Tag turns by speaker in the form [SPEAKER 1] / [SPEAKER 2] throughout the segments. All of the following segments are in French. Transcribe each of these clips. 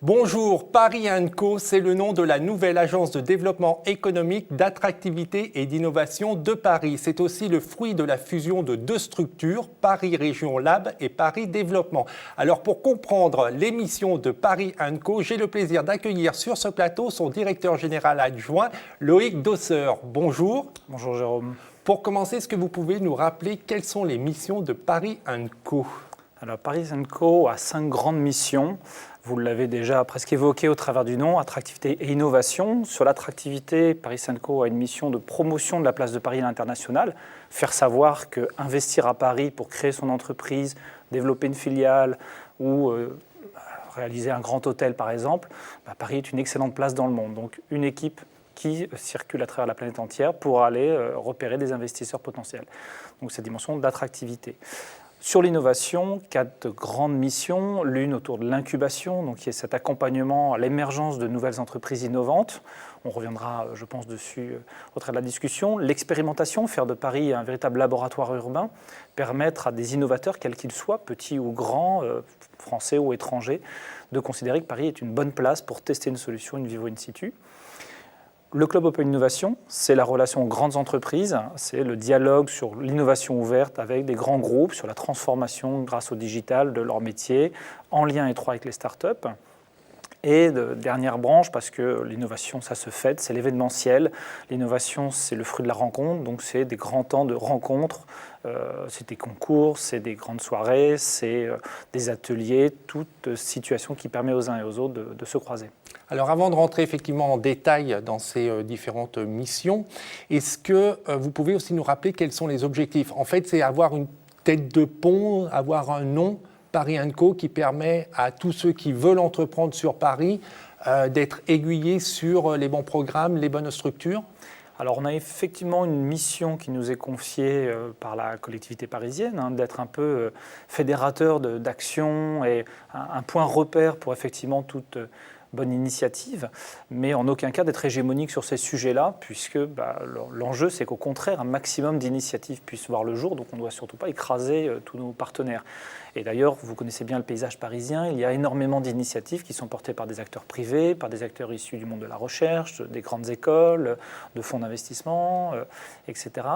[SPEAKER 1] Bonjour, Paris & Co, c'est le nom de la nouvelle agence de développement économique, d'attractivité et d'innovation de Paris. C'est aussi le fruit de la fusion de deux structures, Paris Région Lab et Paris Développement. Alors pour comprendre l'émission de Paris & Co, j'ai le plaisir d'accueillir sur ce plateau son directeur général adjoint, Loïc Dosseur. Bonjour.
[SPEAKER 2] Bonjour Jérôme.
[SPEAKER 1] Pour commencer, est-ce que vous pouvez nous rappeler quelles sont les missions de Paris & Co?
[SPEAKER 2] Alors Paris & Co a 5 grandes missions. Vous l'avez déjà presque évoqué au travers du nom, attractivité et innovation. Sur l'attractivité, Paris & Co a une mission de promotion de la place de Paris à l'international, faire savoir qu'investir à Paris pour créer son entreprise, développer une filiale ou réaliser un grand hôtel par exemple, Paris est une excellente place dans le monde. Donc une équipe qui circule à travers la planète entière pour aller repérer des investisseurs potentiels. Donc cette dimension d'attractivité. Sur l'innovation, 4 grandes missions, l'une autour de l'incubation, donc qui est cet accompagnement à l'émergence de nouvelles entreprises innovantes. On reviendra, je pense, dessus au travers de la discussion. L'expérimentation, faire de Paris un véritable laboratoire urbain, permettre à des innovateurs, quels qu'ils soient, petits ou grands, français ou étrangers, de considérer que Paris est une bonne place pour tester une solution in vivo in situ. Le Club Open Innovation, c'est la relation aux grandes entreprises, c'est le dialogue sur l'innovation ouverte avec des grands groupes, sur la transformation grâce au digital de leur métier, en lien étroit avec les startups. Et de dernière branche, parce que l'innovation, ça se fête, c'est l'événementiel. L'innovation, c'est le fruit de la rencontre, donc c'est des grands temps de rencontres, c'est des concours, c'est des grandes soirées, c'est des ateliers, toute situation qui permet aux uns et aux autres de se croiser.
[SPEAKER 1] Alors avant de rentrer effectivement en détail dans ces différentes missions, est-ce que vous pouvez aussi nous rappeler quels sont les objectifs? En fait, c'est avoir une tête de pont, avoir un nom, Paris & Co, qui permet à tous ceux qui veulent entreprendre sur Paris d'être aiguillés sur les bons programmes, les bonnes structures?
[SPEAKER 2] Alors on a effectivement une mission qui nous est confiée par la collectivité parisienne, d'être un peu fédérateur d'actions et un point repère pour effectivement toute bonne initiative, mais en aucun cas d'être hégémonique sur ces sujets-là, puisque l'enjeu, c'est qu'au contraire, un maximum d'initiatives puissent voir le jour, donc on ne doit surtout pas écraser tous nos partenaires. Et d'ailleurs, vous connaissez bien le paysage parisien, il y a énormément d'initiatives qui sont portées par des acteurs privés, par des acteurs issus du monde de la recherche, des grandes écoles, de fonds d'investissement, etc.,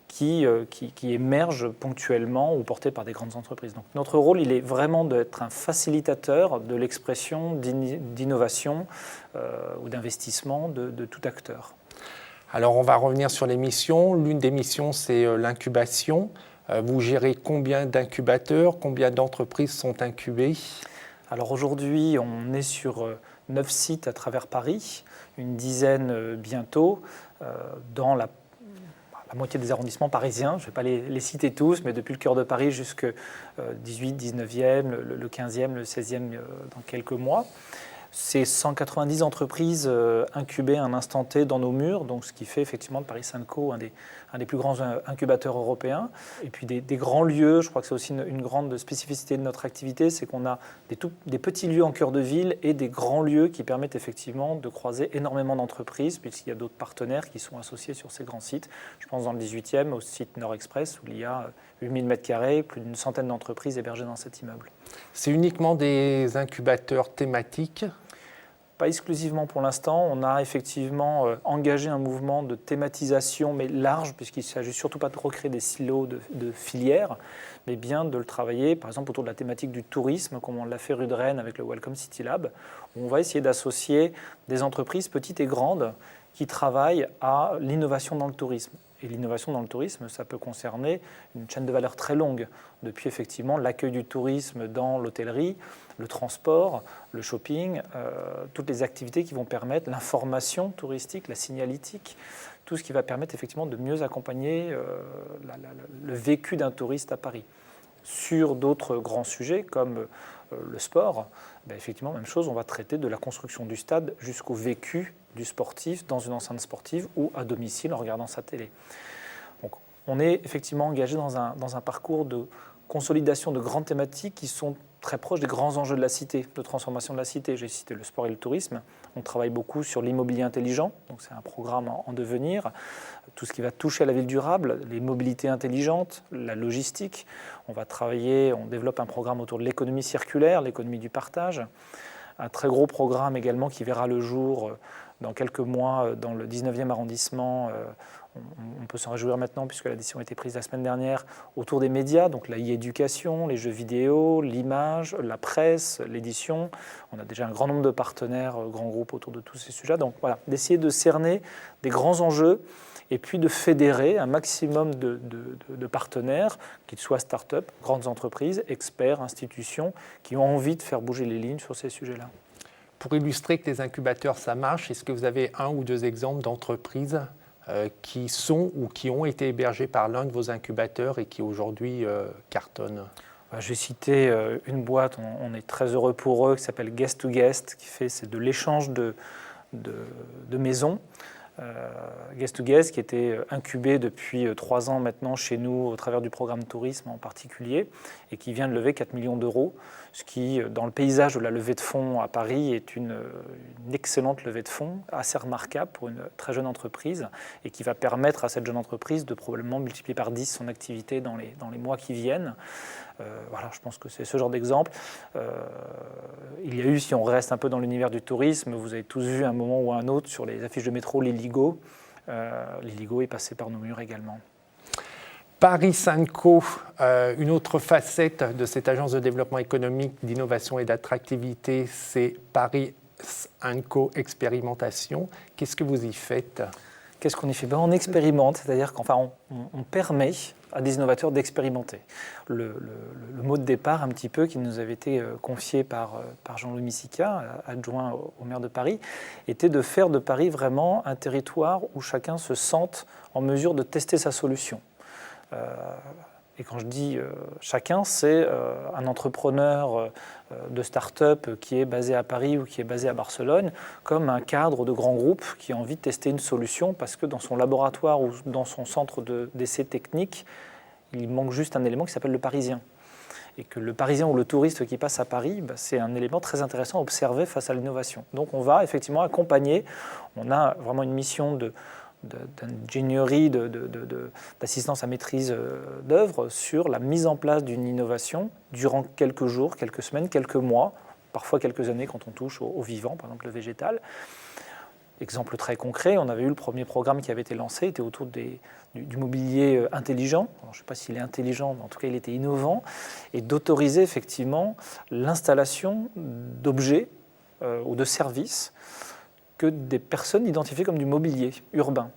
[SPEAKER 2] qui émergent ponctuellement ou portées par des grandes entreprises. Donc notre rôle, il est vraiment d'être un facilitateur de l'expression d'innovation ou d'investissement de tout acteur.
[SPEAKER 1] Alors on va revenir sur les missions. L'une des missions, c'est l'incubation. Vous gérez combien d'incubateurs, combien d'entreprises sont incubées?
[SPEAKER 2] Alors aujourd'hui, on est sur 9 sites à travers Paris, une dizaine bientôt, dans la moitié des arrondissements parisiens. Je ne vais pas les citer tous, mais depuis le cœur de Paris jusqu'au 18, 19e, le 15e, le 16e dans quelques mois. C'est 190 entreprises incubées à un instant T dans nos murs, donc ce qui fait effectivement de Paris & Co un des plus grands incubateurs européens. Et puis des grands lieux, je crois que c'est aussi une grande spécificité de notre activité, c'est qu'on a des petits lieux en cœur de ville et des grands lieux qui permettent effectivement de croiser énormément d'entreprises, puisqu'il y a d'autres partenaires qui sont associés sur ces grands sites. Je pense dans le 18e, au site Nord Express, où il y a 8000 m², plus d'une centaine d'entreprises hébergées dans cet immeuble.
[SPEAKER 1] C'est uniquement des incubateurs thématiques?
[SPEAKER 2] Pas exclusivement pour l'instant. On a effectivement engagé un mouvement de thématisation, mais large, puisqu'il ne s'agit surtout pas de recréer des silos de filières, mais bien de le travailler, par exemple, autour de la thématique du tourisme, comme on l'a fait rue de Rennes avec le Welcome City Lab, où on va essayer d'associer des entreprises petites et grandes qui travaillent à l'innovation dans le tourisme. Et l'innovation dans le tourisme, ça peut concerner une chaîne de valeur très longue, depuis effectivement l'accueil du tourisme dans l'hôtellerie, le transport, le shopping, toutes les activités qui vont permettre l'information touristique, la signalétique, tout ce qui va permettre effectivement de mieux accompagner le vécu d'un touriste à Paris. Sur d'autres grands sujets comme le sport, effectivement, même chose, on va traiter de la construction du stade jusqu'au vécu du sportif dans une enceinte sportive ou à domicile en regardant sa télé. Donc, on est effectivement engagé dans un parcours de consolidation de grandes thématiques qui sont très proches des grands enjeux de la cité, de transformation de la cité. J'ai cité le sport et le tourisme. On travaille beaucoup sur l'immobilier intelligent, donc c'est un programme en devenir. Tout ce qui va toucher à la ville durable, les mobilités intelligentes, la logistique. On va travailler, on développe un programme autour de l'économie circulaire, l'économie du partage. un très gros programme également qui verra le jour dans quelques mois dans le 19e arrondissement. On peut s'en réjouir maintenant puisque la décision a été prise la semaine dernière autour des médias, donc la e-éducation, les jeux vidéo, l'image, la presse, l'édition. On a déjà un grand nombre de partenaires, grands groupes autour de tous ces sujets. Donc voilà, d'essayer de cerner des grands enjeux et puis de fédérer un maximum de partenaires, qu'ils soient start-up, grandes entreprises, experts, institutions, qui ont envie de faire bouger les lignes sur ces sujets-là.
[SPEAKER 1] Pour illustrer que les incubateurs, ça marche, est-ce que vous avez un ou deux exemples d'entreprises qui sont ou qui ont été hébergés par l'un de vos incubateurs et qui aujourd'hui cartonnent?
[SPEAKER 2] Je vais citer une boîte, on est très heureux pour eux, qui s'appelle Guest to Guest, qui fait c'est de l'échange de maisons. Guest to Guest, qui était incubé depuis 3 ans maintenant chez nous au travers du programme tourisme en particulier et qui vient de lever 4 millions d'euros, ce qui, dans le paysage de la levée de fonds à Paris, est une excellente levée de fonds, assez remarquable pour une très jeune entreprise et qui va permettre à cette jeune entreprise de probablement multiplier par 10 son activité dans les mois qui viennent. Voilà, je pense que c'est ce genre d'exemple. Il y a eu, si on reste un peu dans l'univers du tourisme, vous avez tous vu à un moment ou à un autre sur les affiches de métro l'Illigo. L'Illigo est passé par nos murs également.
[SPEAKER 1] Paris Synco, une autre facette de cette agence de développement économique, d'innovation et d'attractivité, c'est Paris Synco Expérimentation. Qu'est-ce que vous y faites ?
[SPEAKER 2] Qu'est-ce qu'on y fait ? On expérimente, c'est-à-dire qu'enfin on permet à des innovateurs d'expérimenter. Le mot de départ, un petit peu, qui nous avait été confié par Jean-Louis Missica, adjoint au maire de Paris, était de faire de Paris vraiment un territoire où chacun se sente en mesure de tester sa solution. Et quand je dis chacun, c'est un entrepreneur de start-up qui est basé à Paris ou qui est basé à Barcelone, comme un cadre de grand groupe qui a envie de tester une solution parce que dans son laboratoire ou dans son centre d'essai technique, il manque juste un élément qui s'appelle le Parisien. Et que le Parisien ou le touriste qui passe à Paris, c'est un élément très intéressant à observer face à l'innovation. Donc on va effectivement accompagner, on a vraiment une mission d'ingénierie, d'assistance à maîtrise d'œuvre sur la mise en place d'une innovation durant quelques jours, quelques semaines, quelques mois, parfois quelques années quand on touche au vivant, par exemple le végétal. Exemple très concret, on avait eu le premier programme qui avait été lancé, était autour du mobilier intelligent. Alors, je ne sais pas s'il est intelligent, mais en tout cas il était innovant, et d'autoriser effectivement l'installation d'objets ou de services que des personnes identifiées comme du mobilier urbain,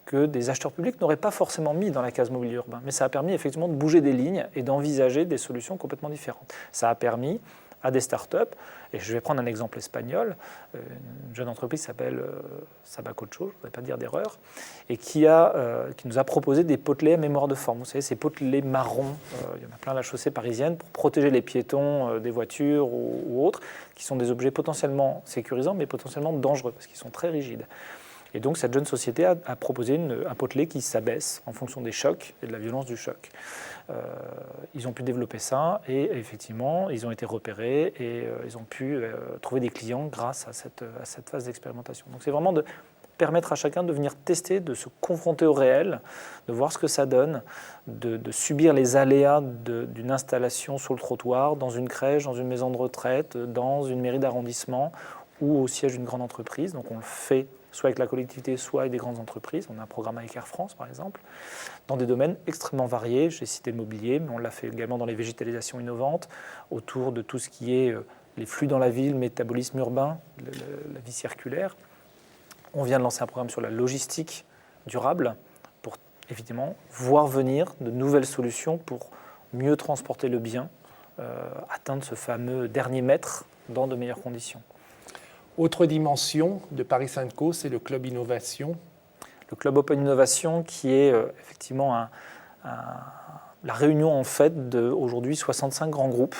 [SPEAKER 2] que des acheteurs publics n'auraient pas forcément mis dans la case mobilier urbain. Mais ça a permis effectivement de bouger des lignes et d'envisager des solutions complètement différentes. Ça a permis à des startups, et je vais prendre un exemple espagnol, une jeune entreprise qui s'appelle Sabacocho, je ne voudrais pas dire d'erreur, et qui nous a proposé des potelets à mémoire de forme. Vous savez, ces potelets marrons, il y en a plein à la chaussée parisienne, pour protéger les piétons des voitures ou autres, qui sont des objets potentiellement sécurisants, mais potentiellement dangereux, parce qu'ils sont très rigides. Et donc cette jeune société a proposé un potelet qui s'abaisse en fonction des chocs et de la violence du choc. Ils ont pu développer ça et effectivement, ils ont été repérés et ils ont pu trouver des clients grâce à cette phase d'expérimentation. Donc c'est vraiment de permettre à chacun de venir tester, de se confronter au réel, de voir ce que ça donne, de subir les aléas d'une installation sur le trottoir, dans une crèche, dans une maison de retraite, dans une mairie d'arrondissement ou au siège d'une grande entreprise. Donc on le fait soit avec la collectivité, soit avec des grandes entreprises. On a un programme avec Air France, par exemple, dans des domaines extrêmement variés. J'ai cité le mobilier, mais on l'a fait également dans les végétalisations innovantes, autour de tout ce qui est les flux dans la ville, métabolisme urbain, la vie circulaire. On vient de lancer un programme sur la logistique durable pour, évidemment, voir venir de nouvelles solutions pour mieux transporter le bien, atteindre ce fameux dernier mètre dans de meilleures conditions.
[SPEAKER 1] Autre dimension de Paris Synco, c'est le Club Innovation.
[SPEAKER 2] Le Club Open Innovation qui est effectivement la réunion en fait d'aujourd'hui 65 grands groupes,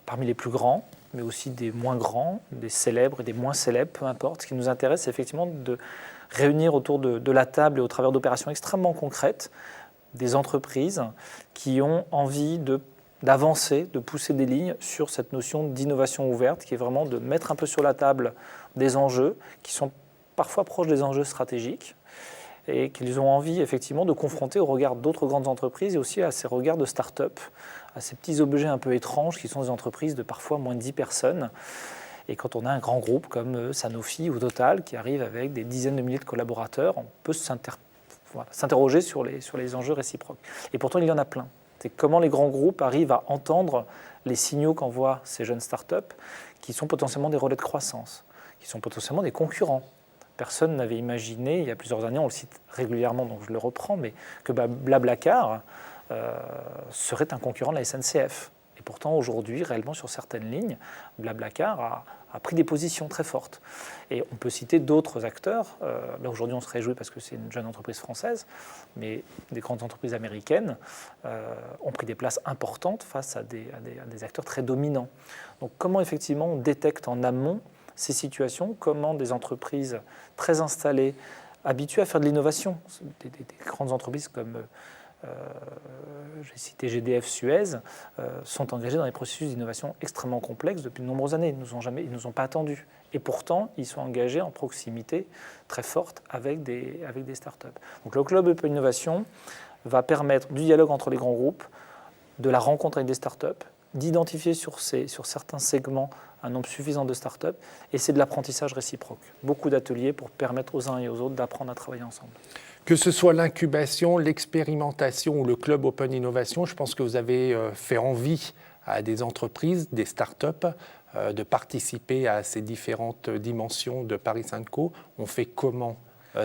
[SPEAKER 2] parmi les plus grands, mais aussi des moins grands, des célèbres et des moins célèbres, peu importe. Ce qui nous intéresse, c'est effectivement de réunir autour de la table et au travers d'opérations extrêmement concrètes des entreprises qui ont envie d'avancer, de pousser des lignes sur cette notion d'innovation ouverte, qui est vraiment de mettre un peu sur la table des enjeux qui sont parfois proches des enjeux stratégiques, et qu'ils ont envie effectivement de confronter au regard d'autres grandes entreprises et aussi à ces regards de start-up, à ces petits objets un peu étranges qui sont des entreprises de parfois moins de 10 personnes. Et quand on a un grand groupe comme Sanofi ou Total qui arrive avec des dizaines de milliers de collaborateurs, on peut s'interroger sur les enjeux réciproques. Et pourtant, il y en a plein. C'est comment les grands groupes arrivent à entendre les signaux qu'envoient ces jeunes startups qui sont potentiellement des relais de croissance, qui sont potentiellement des concurrents. Personne n'avait imaginé, il y a plusieurs années, on le cite régulièrement, donc je le reprends, mais que Blablacar serait un concurrent de la SNCF. Et pourtant, aujourd'hui, réellement, sur certaines lignes, Blablacar a pris des positions très fortes. Et on peut citer d'autres acteurs. Là, aujourd'hui, on se réjouit parce que c'est une jeune entreprise française, mais des grandes entreprises américaines ont pris des places importantes face à des acteurs très dominants. Donc, comment, effectivement, on détecte en amont ces situations? Comment des entreprises très installées, habituées à faire de l'innovation, des grandes entreprises comme... j'ai cité GDF, Suez, sont engagés dans des processus d'innovation extrêmement complexes depuis de nombreuses années. Ils nous ont pas attendus. Et pourtant, ils sont engagés en proximité très forte avec des startups. Donc le Club Open Innovation va permettre du dialogue entre les grands groupes, de la rencontre avec des startups, d'identifier sur certains segments un nombre suffisant de startups, et c'est de l'apprentissage réciproque. Beaucoup d'ateliers pour permettre aux uns et aux autres d'apprendre à travailler ensemble.
[SPEAKER 1] Que ce soit l'incubation, l'expérimentation ou le Club Open Innovation, je pense que vous avez fait envie à des entreprises, des startups, de participer à ces différentes dimensions de Paris Synco. On fait comment ?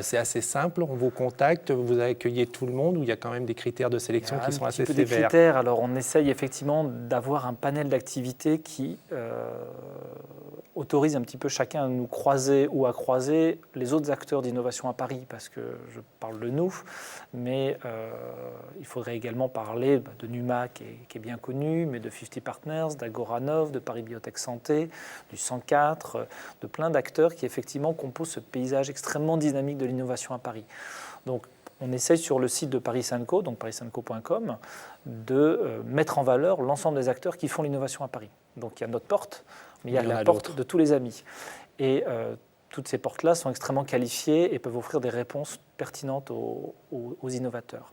[SPEAKER 1] C'est assez simple, on vous contacte, vous accueillez tout le monde ou il y a quand même des critères de sélection qui sont assez sévères ?
[SPEAKER 2] Des critères. Alors on essaye effectivement d'avoir un panel d'activités qui autorise un petit peu chacun à nous croiser ou à croiser les autres acteurs d'innovation à Paris, parce que je parle de nous, mais il faudrait également parler de NUMA qui est bien connu, mais de 50 Partners, d'Agoranov, de Paris Biotech Santé, du 104, de plein d'acteurs qui effectivement composent ce paysage extrêmement dynamique de l'innovation à Paris. Donc on essaye sur le site de Paris Synco, donc parisynco.com, de mettre en valeur l'ensemble des acteurs qui font l'innovation à Paris. Donc il y a notre porte, mais il y a la porte de tous les amis. Et toutes ces portes-là sont extrêmement qualifiées et peuvent offrir des réponses pertinentes aux innovateurs.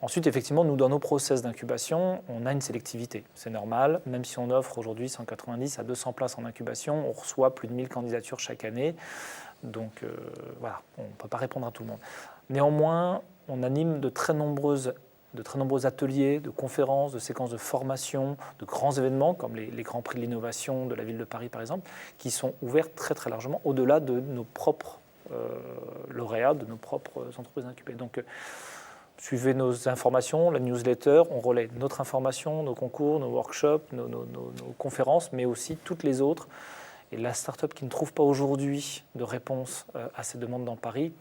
[SPEAKER 2] Ensuite, effectivement, nous, dans nos process d'incubation, on a une sélectivité. C'est normal, même si on offre aujourd'hui 190 à 200 places en incubation, on reçoit plus de 1000 candidatures chaque année. Donc voilà, on ne peut pas répondre à tout le monde. Néanmoins, on anime de très nombreux ateliers, de conférences, de séquences de formation, de grands événements comme les Grands Prix de l'innovation de la ville de Paris par exemple, qui sont ouverts très très largement au-delà de nos propres lauréats, de nos propres entreprises incubées. Donc suivez nos informations, la newsletter, on relaie notre information, nos concours, nos workshops, nos conférences, mais aussi toutes les autres. Et la start-up qui ne trouve pas aujourd'hui de réponse à ces demandes dans Paris,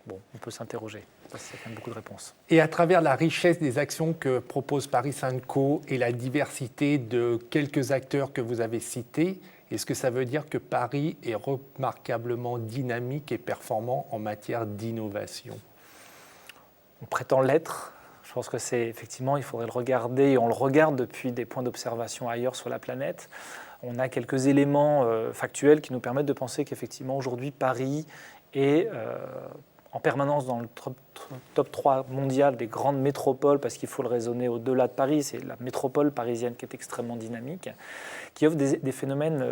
[SPEAKER 2] bon, on peut s'interroger. Parce qu'il y a quand même beaucoup de réponses.
[SPEAKER 1] Et à travers la richesse des actions que propose Paris Synco et la diversité de quelques acteurs que vous avez cités, est-ce que ça veut dire que Paris est remarquablement dynamique et performant en matière d'innovation ?
[SPEAKER 2] On prétend l'être. Je pense que c'est effectivement, il faudrait le regarder, et on le regarde depuis des points d'observation ailleurs sur la planète. On a quelques éléments factuels qui nous permettent de penser qu'effectivement, aujourd'hui, Paris est en permanence dans le top 3 mondial des grandes métropoles, parce qu'il faut le raisonner au-delà de Paris, c'est la métropole parisienne qui est extrêmement dynamique, qui offre des phénomènes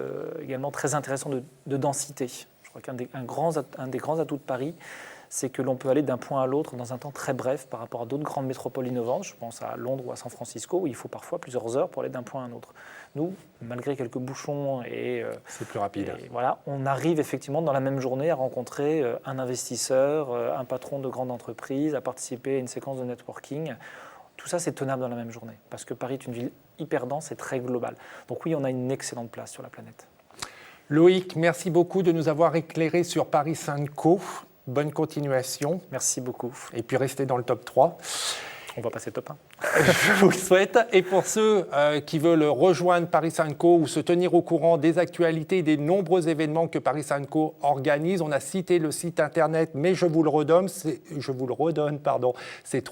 [SPEAKER 2] également très intéressants de densité. Je crois qu'un des grands atouts de Paris, c'est que l'on peut aller d'un point à l'autre dans un temps très bref par rapport à d'autres grandes métropoles innovantes. Je pense à Londres ou à San Francisco, où il faut parfois plusieurs heures pour aller d'un point à un autre. Nous, malgré quelques bouchons
[SPEAKER 1] c'est plus rapide.
[SPEAKER 2] Voilà, on arrive effectivement dans la même journée à rencontrer un investisseur, un patron de grande entreprise, à participer à une séquence de networking. Tout ça, c'est tenable dans la même journée, parce que Paris est une ville hyper dense et très globale. Donc oui, on a une excellente place sur la planète.
[SPEAKER 1] Loïc, merci beaucoup de nous avoir éclairé sur Paris Synco. Bonne continuation.
[SPEAKER 2] Merci beaucoup.
[SPEAKER 1] Et puis restez dans le top 3.
[SPEAKER 2] On va passer top 1.
[SPEAKER 1] Je vous le souhaite. Et pour ceux qui veulent rejoindre Paris Co ou se tenir au courant des actualités et des nombreux événements que Paris Co organise, on a cité le site internet, mais je vous le redonne, c'est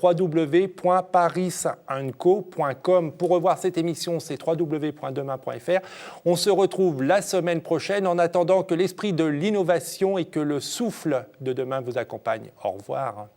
[SPEAKER 1] www.parisandco.com. Pour revoir cette émission, c'est www.demain.fr. On se retrouve la semaine prochaine. En attendant, que l'esprit de l'innovation et que le souffle de demain vous accompagne. Au revoir.